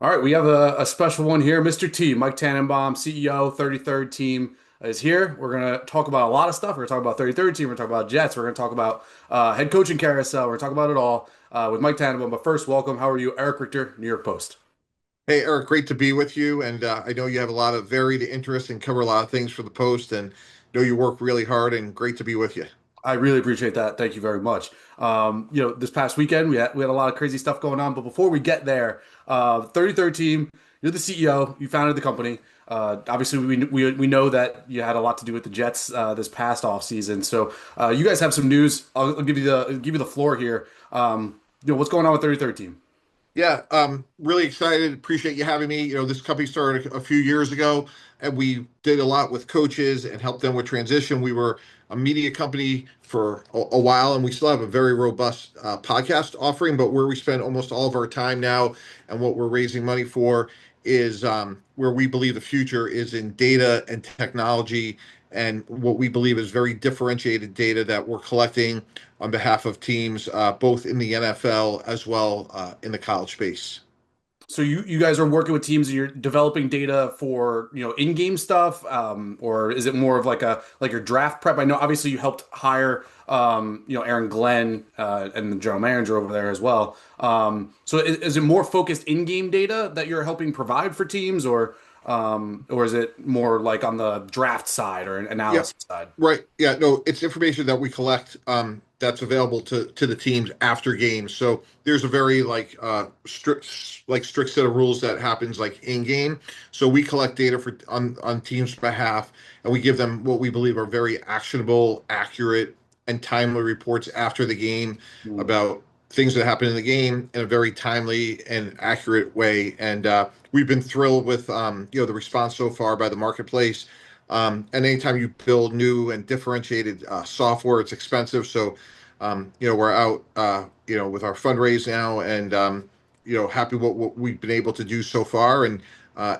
All right, we have a special one here. Mr. T, Mike Tannenbaum, CEO, 33rd team is here. We're going to talk about a lot of stuff. We're going to talk about 33rd team. We're going to talk about Jets. We're going to talk about head coaching carousel. We're going to talk about it all with Mike Tannenbaum. But first, welcome. How are you? Erich Richter, New York Post. Hey, Eric, great to be with you. And I know you have a lot of varied interests and cover a lot of things for the Post, and know you work really hard, and great to be with you. I really appreciate that. Thank you very much. This past weekend we had a lot of crazy stuff going on. But before we get there, 33rd team, you're the CEO. You founded the company. Obviously, we know that you had a lot to do with the Jets this past off season. So you guys have some news. I'll give you the floor here. What's going on with 33rd team? Yeah, really excited. Appreciate you having me. This company started a few years ago, and we did a lot with coaches and helped them with transition. We were a media company for a while, and we still have a very robust podcast offering. But where we spend almost all of our time now, and what we're raising money for, is where we believe the future is in data and technology, and what we believe is very differentiated data that we're collecting on behalf of teams, both in the NFL as well in the college space. So you guys are working with teams and you're developing data for, in-game stuff, or is it more of like your draft prep? I know obviously you helped hire Aaron Glenn and the general manager over there as well. So is it more focused in-game data that you're helping provide for teams, or is it more like on the draft side or Yeah, analysis side? right. Yeah, no, it's information that we collect that's available to the teams after games. So there's a very strict set of rules that happens like in game. So we collect data for on teams' behalf, and we give them what we believe are very actionable, accurate, and timely reports after the game Hmm. about things that happen in the game in a very timely and accurate way. And we've been thrilled with the response so far by the marketplace. And anytime you build new and differentiated software, it's expensive. So, we're out, with our fundraise now, and happy what we've been able to do so far, and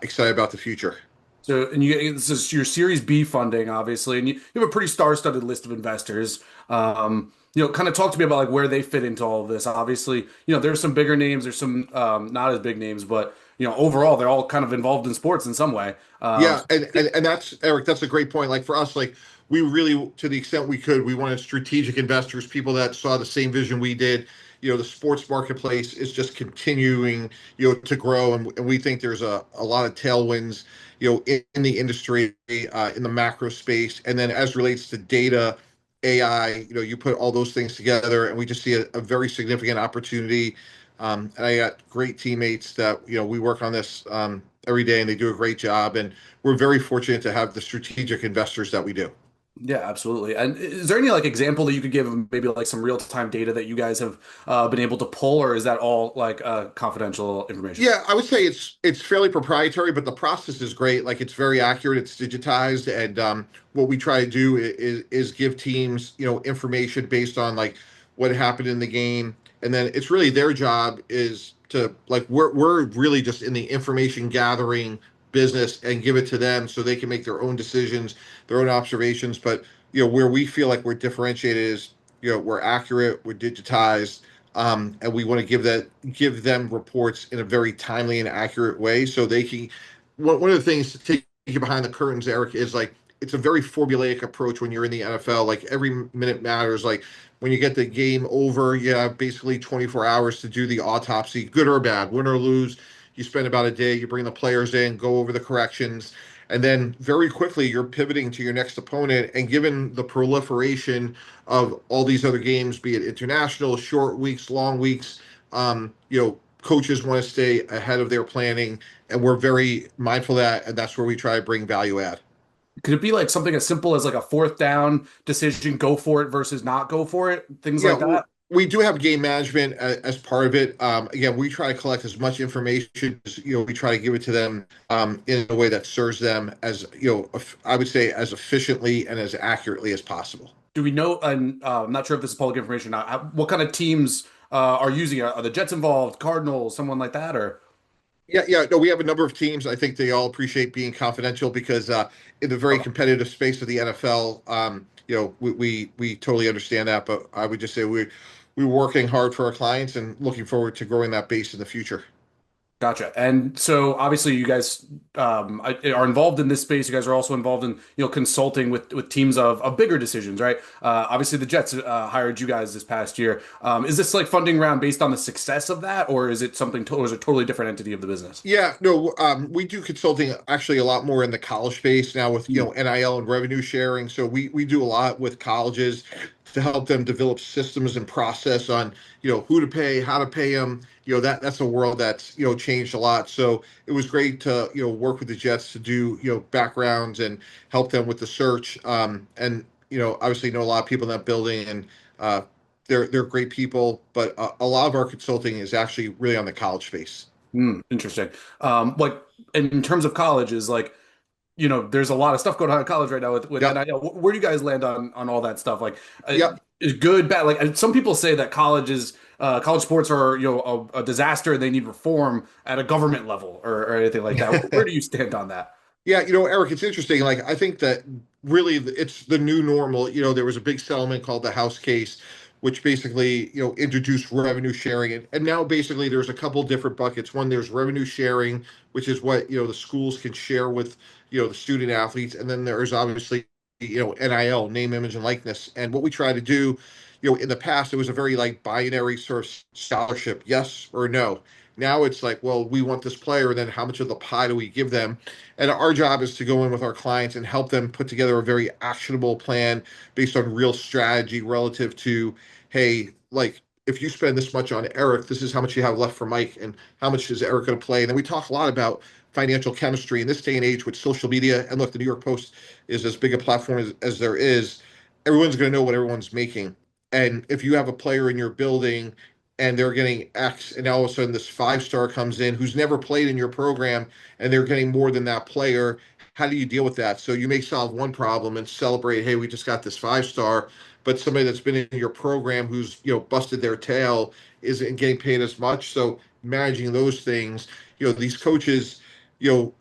excited about the future. So, and this is your Series B funding, obviously, and you have a pretty star-studded list of investors. Kind of talk to me about like where they fit into all of this. Obviously, there's some bigger names, there's some not as big names, but overall, they're all kind of involved in sports in some way. Yeah, and that's Eric. That's a great point. Like for us, like we really, to the extent we could, we wanted strategic investors, people that saw the same vision we did. The sports marketplace is just continuing, to grow, and we think there's a lot of tailwinds, in the industry, in the macro space, and then as relates to data, AI, you put all those things together, and we just see a very significant opportunity. And I got great teammates that we work on this every day, and they do a great job. And we're very fortunate to have the strategic investors that we do. Yeah, absolutely. And is there any like example that you could give of maybe like some real-time data that you guys have been able to pull, or is that all like confidential information? Yeah, I would say it's fairly proprietary, but the process is great. Like it's very accurate, it's digitized, and what we try to do is give teams information based on like what happened in the game, and then it's really their job is to like we're really just in the information gathering business and give it to them so they can make their own decisions, their own observations. But where we feel like we're differentiated is we're accurate, we're digitized, and we want to give them reports in a very timely and accurate way so they can. One of the things to take you behind the curtains, Eric, is like it's a very formulaic approach when you're in the NFL. Like every minute matters. Like when you get the game over, you have basically 24 hours to do the autopsy, good or bad, win or lose. You spend about a day. You bring the players in, go over the corrections, and then very quickly you're pivoting to your next opponent. And given the proliferation of all these other games, be it international, short weeks, long weeks, coaches want to stay ahead of their planning, and we're very mindful of that, and that's where we try to bring value add. Could it be like something as simple as like a fourth down decision, go for it versus not go for it, things Yeah, like that? we do have game management as part of it. Again, we try to collect as much information as we try to give it to them in a way that serves them as I would say as efficiently and as accurately as possible. Do we know? And I'm not sure if this is public information. What kind of teams are using it? Are the Jets involved? Cardinals, someone like that, or? Yeah, yeah. No, we have a number of teams. I think they all appreciate being confidential because in the very Okay. competitive space of the NFL, we totally understand that. But I would just say we're working hard for our clients and looking forward to growing that base in the future. Gotcha. And so obviously you guys are involved in this space. You guys are also involved in, consulting with teams of bigger decisions, right? Obviously the Jets hired you guys this past year. Is this like funding round based on the success of that, or is it or is it a totally different entity of the business? Yeah, no, we do consulting actually a lot more in the college space now with, Hmm. NIL and revenue sharing. So we do a lot with colleges to help them develop systems and process on, who to pay, how to pay them. That's a world that's, changed a lot. So it was great to, work with the Jets to do, backgrounds and help them with the search. And, obviously know a lot of people in that building and they're great people, but a lot of our consulting is actually really on the college space. Interesting. Like in terms of colleges, like there's a lot of stuff going on in college right now with Yep. NIL. Where do you guys land on all that stuff? Like, Yep. is good, bad? Like, some people say that college sports are a disaster and they need reform at a government level or anything like that. Where do you stand on that? Yeah, Eric, it's interesting. Like, I think that really it's the new normal. There was a big settlement called the House case, which basically, introduced revenue sharing. And now basically there's a couple different buckets. One, there's revenue sharing, which is what, the schools can share with, the student athletes. And then there's obviously, NIL, name, image, and likeness. And what we try to do, in the past, it was a very like binary sort of scholarship, yes or no. Now it's like, well, we want this player, and then how much of the pie do we give them? And our job is to go in with our clients and help them put together a very actionable plan based on real strategy relative to, hey, like if you spend this much on Erich, this is how much you have left for Mike, and how much is Erich going to play. And then we talk a lot about financial chemistry in this day and age with social media. And look, the New York Post is as big a platform as there is. Everyone's going to know what everyone's making. And if you have a player in your building and they're getting X, and all of a sudden this 5-star comes in who's never played in your program and they're getting more than that player, how do you deal with that? So you may solve one problem and celebrate, hey, we just got this 5-star, but somebody that's been in your program who's, busted their tail isn't getting paid as much. So managing those things, these coaches,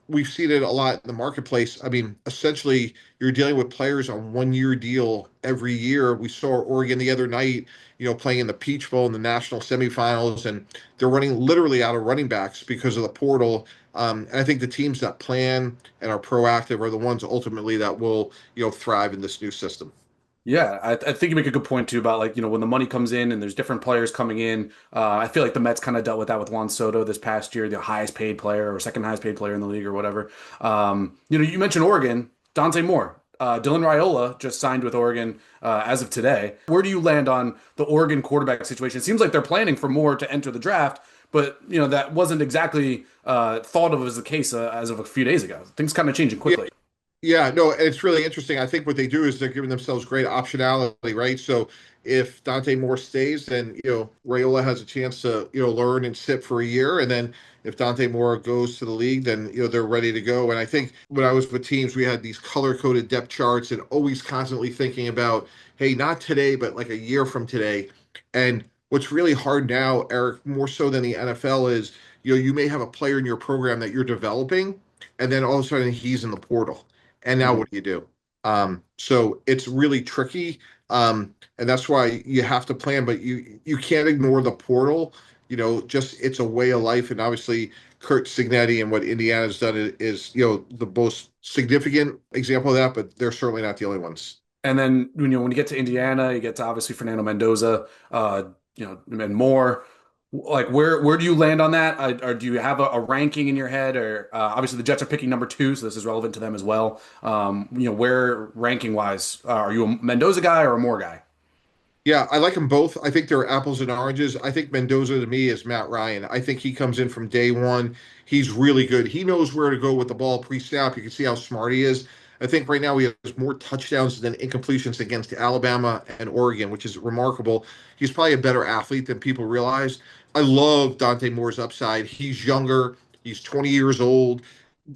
we've seen it a lot in the marketplace. I mean, essentially, you're dealing with players on 1-year deal every year. We saw Oregon the other night, playing in the Peach Bowl in the national semifinals, and they're running literally out of running backs because of the portal. And I think the teams that plan and are proactive are the ones ultimately that will, thrive in this new system. Yeah, I think you make a good point too about like, when the money comes in and there's different players coming in. I feel like the Mets kind of dealt with that with Juan Soto this past year, the highest paid player or second highest paid player in the league or whatever. You mentioned Oregon, Dante Moore. Dylan Raiola just signed with Oregon as of today. Where do you land on the Oregon quarterback situation? It seems like they're planning for Moore to enter the draft, but that wasn't exactly thought of as the case as of a few days ago. Things kind of changing Yeah, quickly. Yeah, no, it's really interesting. I think what they do is they're giving themselves great optionality, right? So if Dante Moore stays, then Rayola has a chance to learn and sit for a year, and then if Dante Moore goes to the league, then they're ready to go. And I think when I was with teams, we had these color coded depth charts and always constantly thinking about, hey, not today, but like a year from today. And what's really hard now, Eric, more so than the NFL, is you may have a player in your program that you're developing, and then all of a sudden he's in the portal and now what do you do? So it's really tricky, and that's why you have to plan, but you can't ignore the portal. Just it's a way of life, and obviously Kurt Signetti and what Indiana's done is the most significant example of that, but they're certainly not the only ones. And then when you get to Indiana, you get to obviously Fernando Mendoza, and more. Like where do you land on that? Or do you have a ranking in your head? Or obviously the Jets are picking number two, so this is relevant to them as well. Where ranking wise, are you a Mendoza guy or a Moore guy? Yeah, I like them both. I think they're apples and oranges. I think Mendoza to me is Matt Ryan. I think he comes in from day one. He's really good. He knows where to go with the ball pre-snap. You can see how smart he is. I think right now he has more touchdowns than incompletions against Alabama and Oregon, which is remarkable. He's probably a better athlete than people realize. I love Dante Moore's upside. He's younger. He's 20 years old.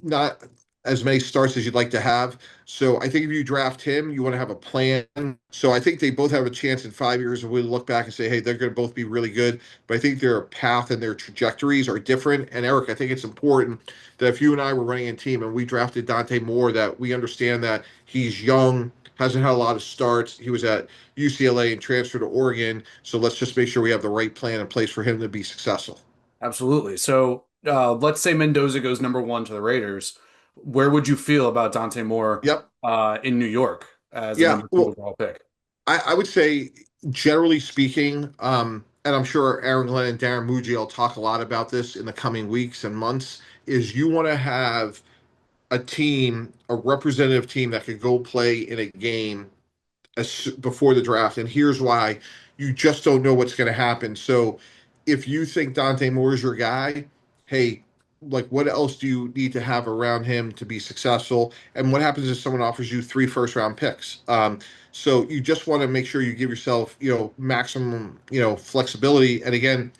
Not as many starts as you'd like to have. So I think if you draft him, you want to have a plan. So I think they both have a chance in 5 years. And we look back and say, hey, they're going to both be really good. But I think their path and their trajectories are different. And Eric, I think it's important that if you and I were running a team and we drafted Dante Moore, that we understand that he's young, hasn't had a lot of starts. He was at UCLA and transferred to Oregon. So let's just make sure we have the right plan in place for him to be successful. Absolutely. So let's say Mendoza goes number one to the Raiders, where would you feel about Dante Moore Yep. in New York as a Yeah. number two Well, overall pick? I would say, generally speaking, and I'm sure Aaron Glenn and Darren Mougey will talk a lot about this in the coming weeks and months, is you want to have a team, a representative team that could go play in a game before the draft. And here's why: you just don't know what's going to happen. So if you think Dante Moore is your guy, hey, like what else do you need to have around him to be successful? And what happens if someone offers you 3 first round picks? So you just want to make sure you give yourself, maximum, flexibility. And again,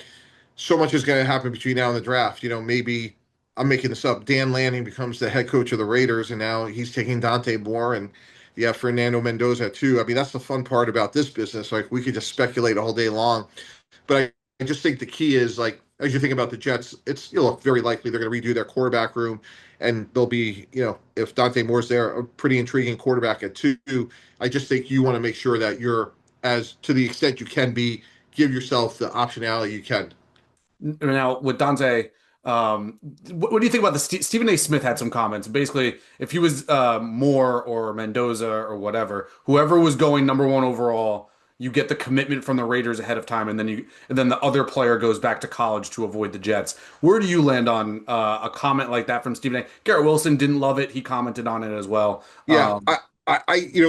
so much is going to happen between now and the draft. Maybe I'm making this up. Dan Lanning becomes the head coach of the Raiders, and now he's taking Dante Moore, and yeah, Fernando Mendoza too. I mean, that's the fun part about this business. Like we could just speculate all day long, but I just think the key is like as you think about the Jets, it's very likely they're going to redo their quarterback room, and they'll be if Dante Moore's there, a pretty intriguing quarterback at 2. I just think you want to make sure that you're as to the extent you can be, give yourself the optionality you can. Now with Dante, what do you think about the Stephen A. Smith had some comments. Basically, if he was Moore or Mendoza or whatever, whoever was going number one overall, you get the commitment from the Raiders ahead of time, and then the other player goes back to college to avoid the Jets. Where do you land on a comment like that from Stephen A? Garrett Wilson didn't love it. He commented on it as well. Yeah,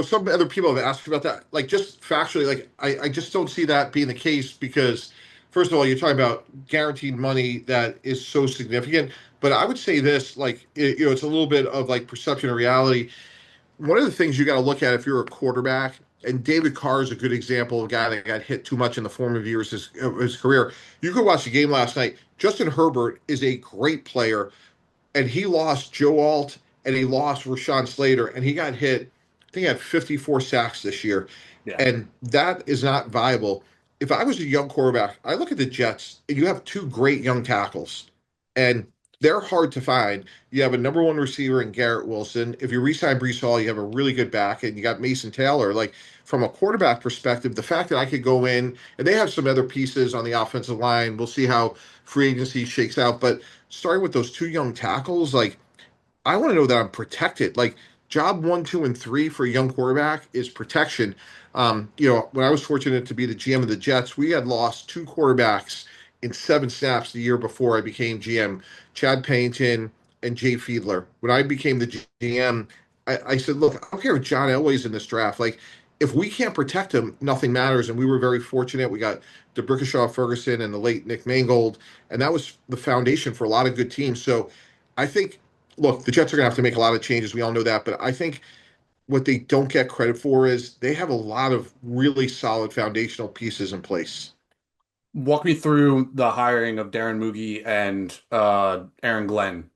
some other people have asked about that. Like, just factually, like, I just don't see that being the case because, first of all, you're talking about guaranteed money that is so significant. But I would say this, like, it's a little bit of like perception and reality. One of the things you got to look at if you're a quarterback, and David Carr is a good example of a guy that got hit too much in the formative years of his career. You could watch the game last night. Justin Herbert is a great player, and he lost Joe Alt and he lost Rashawn Slater, and he got hit. I think he had 54 sacks this year, Yeah. and that is not viable. If I was a young quarterback, I look at the Jets, and you have 2 great young tackles, and they're hard to find. You have a number one receiver in Garrett Wilson. If you re-sign Brees Hall, you have a really good back, and you got Mason Taylor. Like from a quarterback perspective, the fact that I could go in, and they have some other pieces on the offensive line. We'll see how free agency shakes out, but starting with those 2 young tackles, like I want to know that I'm protected. Like job 1, 2, and 3 for a young quarterback is protection. When I was fortunate to be the GM of the Jets, we had lost 2 quarterbacks in 7 snaps the year before I became GM. Chad Pennington and Jay Fiedler. When I became the GM, I said, look, I don't care if John Elway's in this draft. Like, if we can't protect him, nothing matters. And we were very fortunate. We got DeBrickashaw Ferguson and the late Nick Mangold, and that was the foundation for a lot of good teams. So I think, look, the Jets are going to have to make a lot of changes. We all know that. But I think what they don't get credit for is they have a lot of really solid foundational pieces in place. Walk me through the hiring of Darren Mougey and Aaron Glenn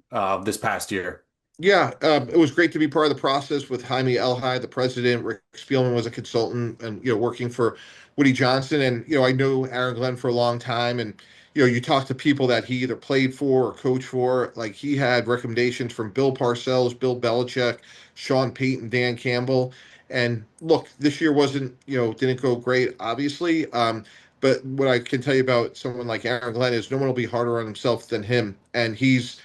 this past year. Yeah, it was great to be part of the process with Jaime Elhai, the president. Rick Spielman was a consultant, and working for Woody Johnson. And I know Aaron Glenn for a long time, and you talk to people that he either played for or coached for. Like he had recommendations from Bill Parcells, Bill Belichick, Sean Payton, Dan Campbell. And look, this year wasn't didn't go great, obviously. But what I can tell you about someone like Aaron Glenn is no one will be harder on himself than him, and he's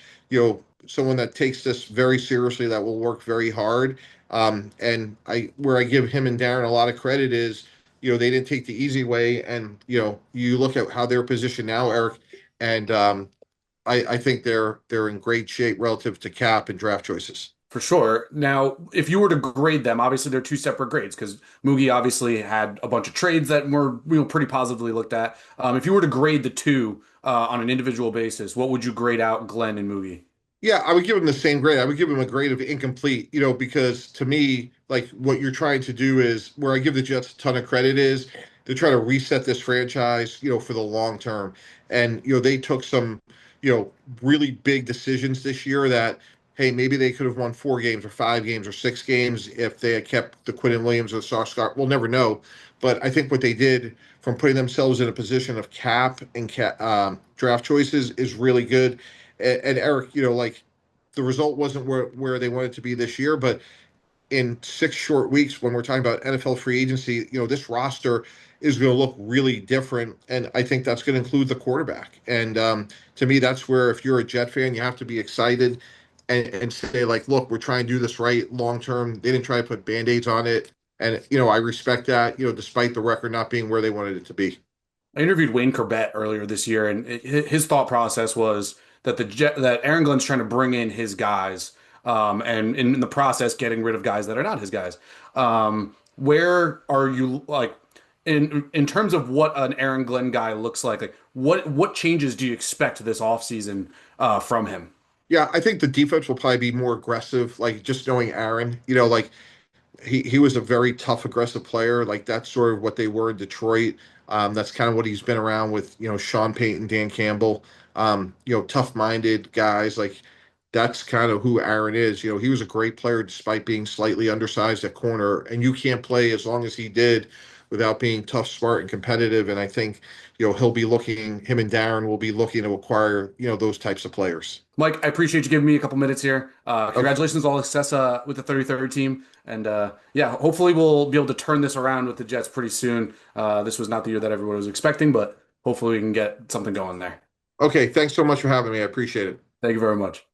someone that takes this very seriously, that will work very hard. And where I give him and Darren a lot of credit is, they didn't take the easy way. And, you look at how they're positioned now, Erich, and I think they're in great shape relative to cap and draft choices. For sure. Now, if you were to grade them, obviously they're two separate grades because Mugi obviously had a bunch of trades that were pretty positively looked at. If you were to grade the two on an individual basis, what would you grade out Glenn and Mugi? Yeah, I would give him the same grade. I would give him a grade of incomplete, because to me, like what you're trying to do is where I give the Jets a ton of credit is to try to reset this franchise, for the long term. And, they took some, really big decisions this year that, hey, maybe they could have won 4 games or 5 games or 6 games if they had kept the Quinn Williams or Sauce Scott. We'll never know. But I think what they did from putting themselves in a position of cap and draft choices is really good. And Erich, like the result wasn't where they wanted to be this year, but in 6 short weeks, when we're talking about NFL free agency, this roster is going to look really different. And I think that's going to include the quarterback. And to me, that's where, if you're a Jet fan, you have to be excited and say, like, look, we're trying to do this right long term. They didn't try to put band-aids on it. And, I respect that, despite the record not being where they wanted it to be. I interviewed Wayne Corbett earlier this year, and his thought process was that that Aaron Glenn's trying to bring in his guys, and in the process getting rid of guys that are not his guys. Where are you like in terms of what an Aaron Glenn guy looks like? Like what changes do you expect this offseason from him? Yeah, I think the defense will probably be more aggressive, like just knowing Aaron, like he was a very tough, aggressive player. Like that's sort of what they were in Detroit. That's kind of what he's been around with, Sean Payton, Dan Campbell. Tough-minded guys. Like that's kind of who Aaron is. He was a great player despite being slightly undersized at corner, and you can't play as long as he did without being tough, smart, and competitive. And I think, him and Darren will be looking to acquire, those types of players. Mike, I appreciate you giving me a couple minutes here. Okay. Congratulations on all the success with the 33rd team. And yeah, hopefully we'll be able to turn this around with the Jets pretty soon. This was not the year that everyone was expecting, but hopefully we can get something going there. Okay. Thanks so much for having me. I appreciate it. Thank you very much.